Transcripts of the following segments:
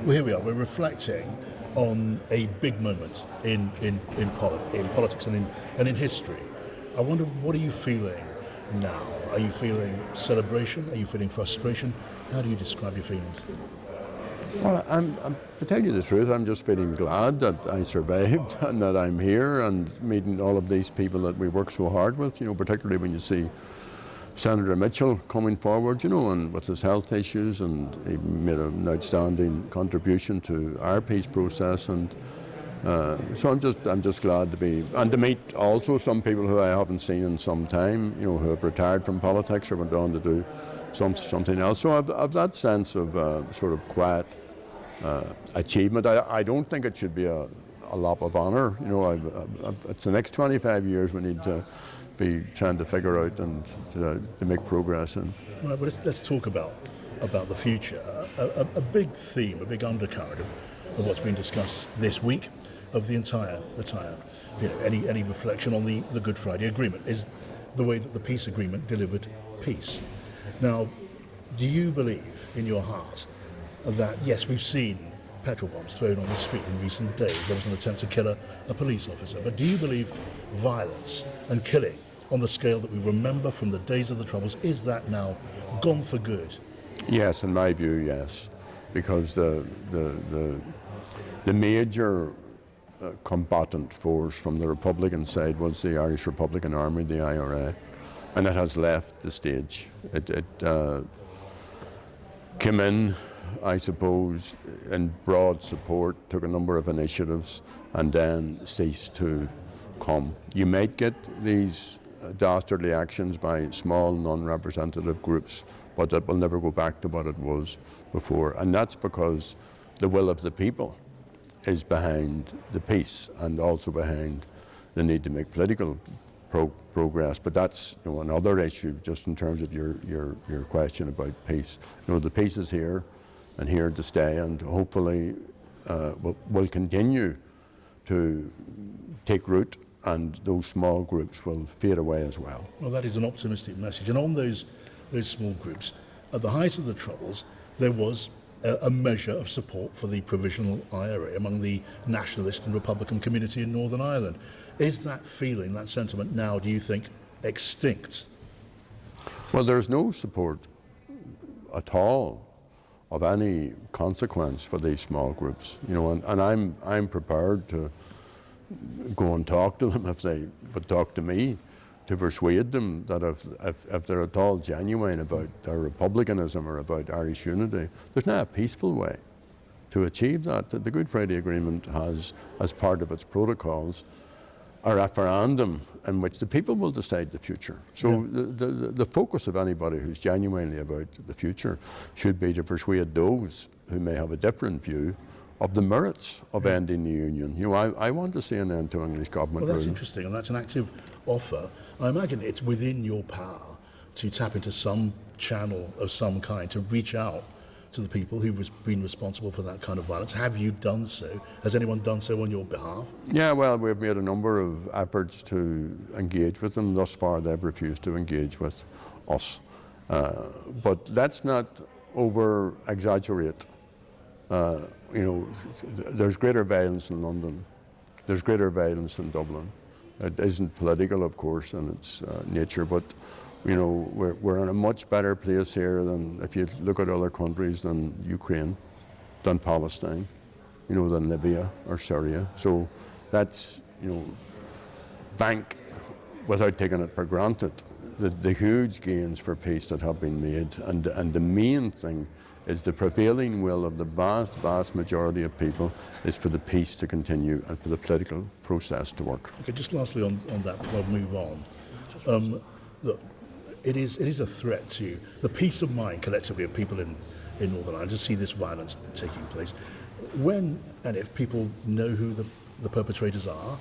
Well, here we are. We're reflecting on a big moment in politics and in history. I wonder, what are you feeling now? Are you feeling celebration? Are you feeling frustration? How do you describe your feelings? Well, to tell you the truth, I'm just feeling glad that I survived and that I'm here and meeting all of these people that we work so hard with, particularly when you see Senator Mitchell coming forward, and with his health issues, and he made an outstanding contribution to our peace process, and so I'm just glad to be, and to meet also some people who I haven't seen in some time, who have retired from politics or went on to do something else. So I've that sense of sort of quiet achievement. I don't think it should be a lap of honour. It's the next 25 years we need to be trying to figure out and to make progress in. Right, but let's talk about the future. A big theme, a big undercurrent of what's been discussed this week, of the entire any reflection on the Good Friday Agreement is the way that the peace agreement delivered peace. Now, do you believe in your heart that, yes, we've seen petrol bombs thrown on the street in recent days, there was an attempt to kill a police officer, but do you believe violence and killing on the scale that we remember from the days of the Troubles, is that now gone for good? Yes, in my view, yes, because the major combatant force from the Republican side was the Irish Republican Army, the IRA, and it has left the stage. It came in, I suppose, in broad support, took a number of initiatives, and then ceased to come. You might get these dastardly actions by small, non-representative groups, but it will never go back to what it was before. And that's because the will of the people is behind the peace and also behind the need to make political progress. But that's another issue, just in terms of your question about peace. The peace is here and here to stay, and hopefully will continue to take root, and those small groups will fade away as well. Well, that is an optimistic message. And on those small groups, at the height of the Troubles, there was a measure of support for the provisional IRA among the nationalist and Republican community in Northern Ireland. Is that feeling, that sentiment now, do you think, extinct? Well, there's no support at all of any consequence for these small groups, and I'm prepared to go and talk to them if they would talk to me, to persuade them that if they're at all genuine about their republicanism or about Irish unity, there's now a peaceful way to achieve that. The Good Friday Agreement has, as part of its protocols, a referendum in which the people will decide the future. So the focus of anybody who's genuinely about the future should be to persuade those who may have a different view of the merits of ending the union. I want to see an end to English government Well, that's rule. interesting, and that's an active offer. I imagine it's within your power to tap into some channel of some kind to reach out to the people who've been responsible for that kind of violence. Have you done so? Has anyone done so on your behalf? Yeah, well, we've made a number of efforts to engage with them. Thus far, they've refused to engage with us. But let's not over-exaggerate. There's greater violence in London. There's greater violence in Dublin. It isn't political, of course, in its nature, but we're in a much better place here than, if you look at other countries, than Ukraine, than Palestine, than Libya or Syria. So that's, bank, without taking it for granted, the huge gains for peace that have been made. And the main thing is the prevailing will of the vast, vast majority of people is for the peace to continue and for the political process to work. Okay, just lastly on that before I move on. Look, it is a threat to the peace of mind collectively of people in Northern Ireland to see this violence taking place. When and if people know who the perpetrators are,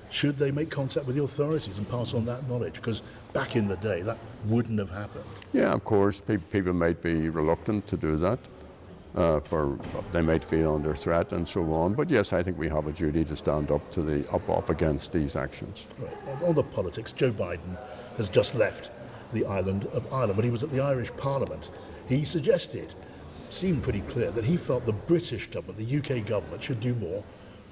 should they make contact with the authorities and pass on that knowledge? Because back in the day, that wouldn't have happened. Yeah, of course, people might be reluctant to do that. They might feel under threat and so on. But yes, I think we have a duty to stand up to up against these actions. Right. On the politics, Joe Biden has just left the island of Ireland. When he was at the Irish Parliament, he suggested seemed pretty clear that he felt the British government, the UK government, should do more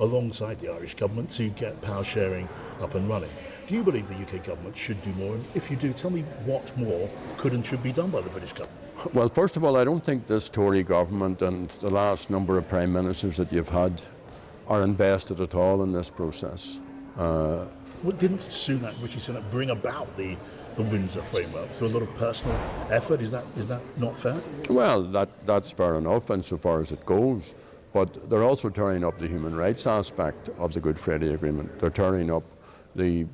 alongside the Irish government to get power sharing up and running. Do you believe the UK government should do more? And if you do, tell me what more could and should be done by the British government. Well, first of all, I don't think this Tory government and the last number of prime ministers that you've had are invested at all in this process. Well, didn't Rishi Sunak bring about the Windsor framework through a lot of personal effort? Is that not fair? Well, that's fair enough insofar as it goes, but they're also turning up the human rights aspect of the Good Friday Agreement. They're turning up the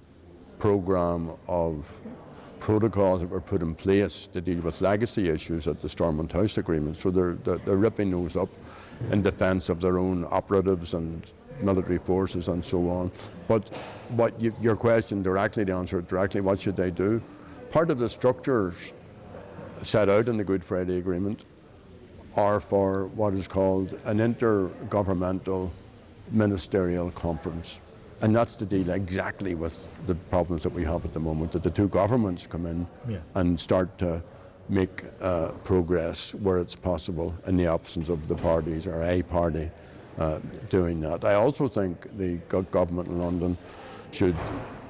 programme of protocols that were put in place to deal with legacy issues at the Stormont House Agreement. So they're ripping those up in defence of their own operatives and military forces and so on. But your question directly, to answer it directly, what should they do? Part of the structures set out in the Good Friday Agreement are for what is called an intergovernmental ministerial conference. And that's to deal exactly with the problems that we have at the moment, that the two governments come in and start to make progress where it's possible in the absence of the parties or a party doing that. I also think the government in London should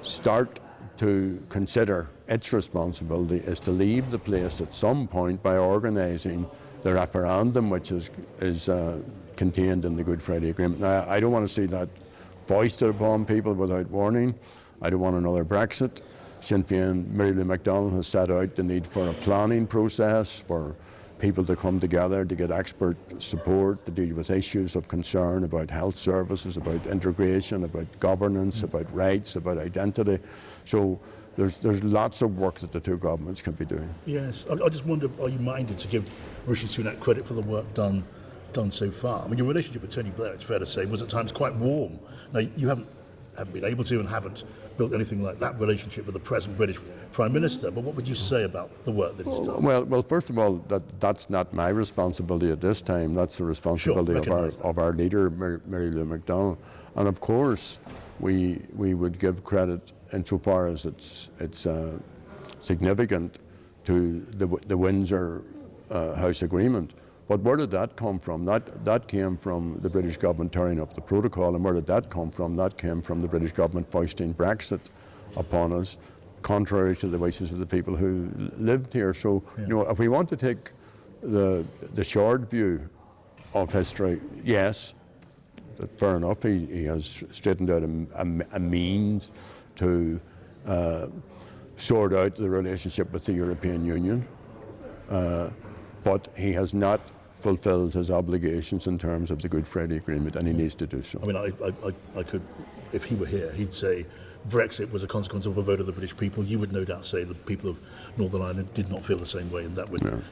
start to consider its responsibility is to leave the place at some point by organising the referendum which is contained in the Good Friday Agreement. Now, I don't want to see that foisted upon people without warning. I don't want another Brexit. Sinn Féin, Mary Lou McDonald has set out the need for a planning process for people to come together to get expert support to deal with issues of concern about health services, about integration, about governance, about rights, about identity. So there's lots of work that the two governments can be doing. Yes, I just wonder, are you minded to give Rishi Sunak credit for the work done so far? I mean, your relationship with Tony Blair, it's fair to say, was at times quite warm. Now, you haven't been able to and haven't built anything like that relationship with the present British Prime Minister, but what would you say about the work that he's done? Well, first of all, that's not my responsibility at this time. That's the responsibility of our leader, Mary Lou McDonald. And of course, we would give credit insofar as it's significant to the Windsor House Agreement. But where did that come from? That came from the British government turning up the protocol. And where did that come from? That came from the British government foisting Brexit upon us, contrary to the wishes of the people who lived here. So, if we want to take the short view of history, yes, fair enough, he has straightened out a means to sort out the relationship with the European Union, but he has not fulfilled his obligations in terms of the Good Friday Agreement, and he needs to do so. I mean, I could, if he were here, he'd say Brexit was a consequence of a vote of the British people. You would no doubt say the people of Northern Ireland did not feel the same way, and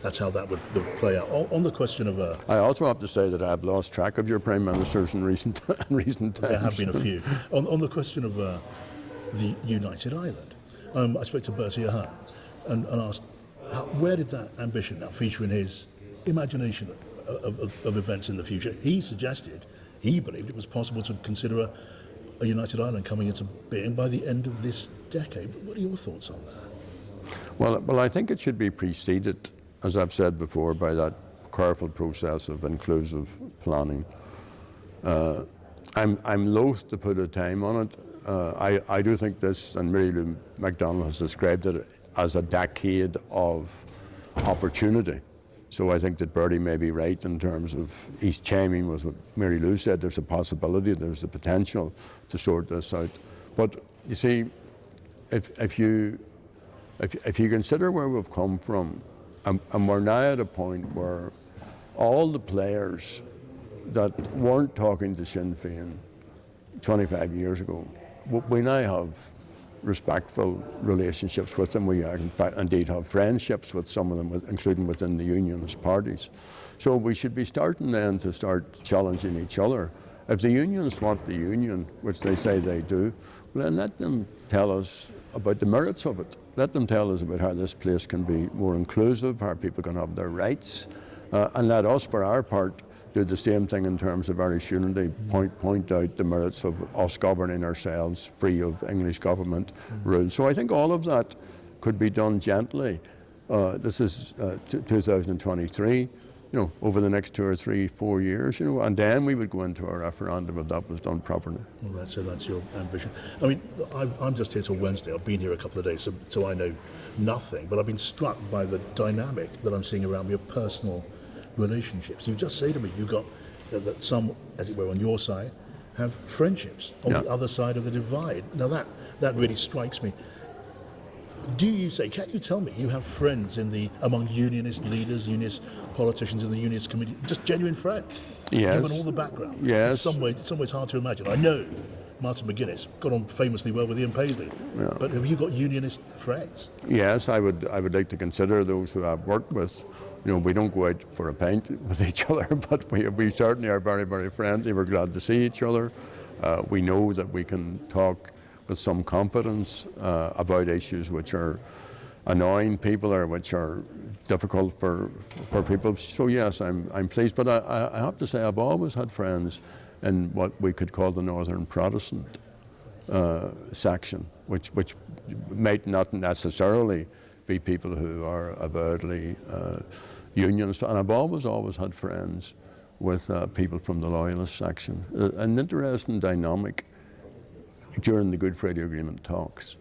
that's how that would play out. On the question of... I also have to say that I've lost track of your Prime Ministers in recent times. There have been a few. On the question of the United Ireland, I spoke to Bertie Ahern and asked, where did that ambition now feature in his imagination of events in the future? He suggested, he believed it was possible to consider a United Ireland coming into being by the end of this decade. What are your thoughts on that? Well, I think it should be preceded, as I've said before, by that careful process of inclusive planning. I'm loath to put a time on it. I do think this, and Mary Lou McDonald has described it as a decade of opportunity. So I think that Bertie may be right in terms of he's chiming with what Mary Lou said. There's a possibility, there's the potential to sort this out. But you see, if you consider where we've come from, and we're now at a point where all the players that weren't talking to Sinn Féin 25 years ago, we now have respectful relationships with them. We indeed have friendships with some of them, including within the unionist parties. So we should be starting then to start challenging each other. If the unions want the union, which they say they do, well, then let them tell us about the merits of it. Let them tell us about how this place can be more inclusive, how people can have their rights, and let us, for our part, do the same thing in terms of Irish unity, point out the merits of us governing ourselves free of English government rules. So I think all of that could be done gently. This is 2023. over the next 2 or 3, 4 years, and then we would go into a referendum if that was done properly. Well, that's your ambition. I mean, I'm just here till Wednesday. I've been here a couple of days, so I know nothing. But I've been struck by the dynamic that I'm seeing around me of personal relationships. You just say to me, you've got that some, as it were, on your side, have friendships on the other side of the divide. Now that really strikes me. Can you tell me you have friends among unionist leaders, unionist politicians in the unionist committee, just genuine friends? Yes. Given all the background. Yes. In some ways it's hard to imagine. I know Martin McGuinness got on famously well with Ian Paisley. Yeah. But have you got unionist friends? Yes, I would like to consider those who I've worked with. We don't go out for a pint with each other, but we certainly are very, very friendly. We're glad to see each other. We know that we can talk with some confidence about issues which are annoying people or which are difficult for people. So yes, I'm pleased. But I have to say I've always had friends in what we could call the Northern Protestant section, which might not necessarily be people who are avowedly unionist. And I've always had friends with people from the Loyalist section. An interesting dynamic during the Good Friday Agreement talks,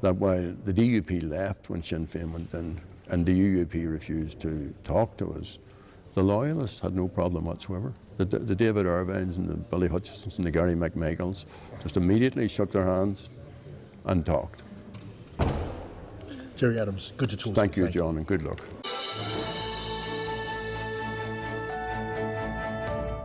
that while the DUP left when Sinn Féin went in and the UUP refused to talk to us, the Loyalists had no problem whatsoever. The David Irvines and the Billy Hutchinsons and the Gary McMichaels just immediately shook their hands and talked. Gerry Adams, good to talk to you. Thank you, John, and good luck.